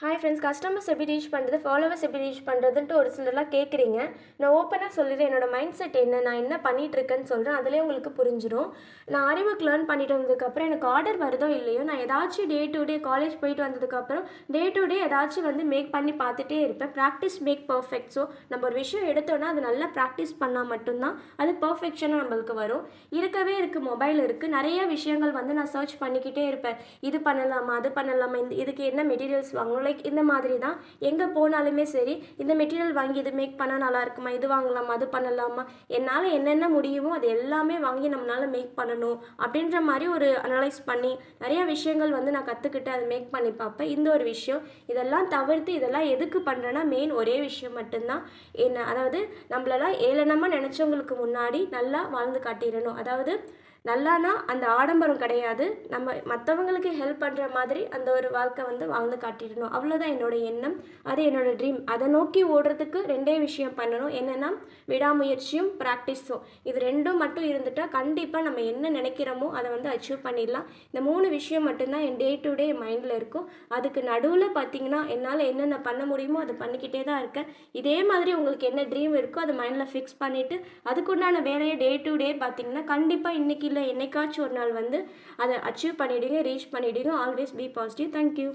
Hi friends, customers எப்படி reach பண்ணுறது, followers எப்படி ரீச் பண்ணுறதுன்ட்டு ஒரு சிலர்லாம் கேட்குறீங்க. நான் ஓப்பனாக சொல்லிடுறேன், என்னோட மைண்ட் செட் என்ன, நான் என்ன பண்ணிகிட்ருக்கேன்னு சொல்கிறேன். அதிலே உங்களுக்கு புரிஞ்சிடும். நான் ஆரி ஒர்க் லேர்ன் பண்ணிட்டு வந்ததுக்கப்புறம் எனக்கு ஆர்டர் வருதோ இல்லையோ, நான் ஏதாச்சும் டே டு டே காலேஜ் போயிட்டு வந்ததுக்கப்புறம் டே டு டே ஏதாச்சும் மேக் பண்ணி பார்த்துட்டே இருப்பேன். Practice make perfect. ஸோ நம்ம ஒரு விஷயம் எடுத்தோன்னா அது நல்லா ப்ராக்டிஸ் பண்ணால் மட்டும்தான் அது பர்ஃபெக்ஷனாக நம்மளுக்கு வரும். இருக்கவே இருக்குது, மொபைல் இருக்குது, நிறைய விஷயங்கள் நான் சர்ச் பண்ணிக்கிட்டே இருப்பேன். இது பண்ணலாமா, அது பண்ணலாமா, இதுக்கு என்ன மெட்டீரியல்ஸ் வாங்கணும், லைக் இந்த மாதிரி தான். எங்கே போனாலுமே சரி, இந்த மெட்டீரியல் வாங்கி இது மேக் பண்ணால் நல்லா இருக்குமா, இது வாங்கலாமா, அது பண்ணலாமா, என்னால் என்னென்ன முடியுமோ அது எல்லாமே வாங்கி நம்மளால் மேக் பண்ணணும் அப்படின்ற மாதிரி ஒரு அனலைஸ் பண்ணி நிறைய விஷயங்கள் நான் கற்றுக்கிட்டு அதை மேக் பண்ணி பார்ப்பேன். இந்த ஒரு விஷயம் இதெல்லாம் தவிர்த்து இதெல்லாம் எதுக்கு பண்ணுறேன்னா மெயின் ஒரே விஷயம் மட்டும்தான். என்ன, அதாவது நம்மளெல்லாம் ஏளனமாக நினச்சவங்களுக்கு முன்னாடி நல்லா வாழ்ந்து காட்டிடணும். அதாவது நல்லானா அந்த ஆடம்பரம் கிடையாது, நம்ம மற்றவங்களுக்கு ஹெல்ப் பண்ணுற மாதிரி அந்த ஒரு வாழ்க்கை வாழ்ந்து காட்டிடணும். அவ்வளோதான் என்னோட எண்ணம், அது என்னோட ட்ரீம். அதை நோக்கி ஓடுறதுக்கு ரெண்டே விஷயம் பண்ணணும். என்னென்னா விடாமுயற்சியும் ப்ராக்டிஸும். இது ரெண்டும் மட்டும் இருந்துட்டால் கண்டிப்பாக நம்ம என்ன நினைக்கிறோமோ அதை அச்சீவ் பண்ணிடலாம். இந்த 3 விஷயம் மட்டும்தான் என் டே டு டே மைண்டில் இருக்கும். அதுக்கு நடுவில் பார்த்திங்கன்னா என்னால் என்னென்ன பண்ண முடியுமோ அதை பண்ணிக்கிட்டே தான் இருக்கேன். இதே மாதிரி உங்களுக்கு என்ன ட்ரீம் இருக்கோ அதை மைண்டில் ஃபிக்ஸ் பண்ணிவிட்டு அதுக்குண்டான வேலையை டே டு டே பார்த்திங்கன்னா கண்டிப்பாக இன்றைக்கி இல்லை என்னைக்காச்சும் ஒரு நாள் அதை அச்சீவ் பண்ணிவிடுங்க, ரீச் பண்ணிவிடுங்க. Always be positive. தேங்க்யூ.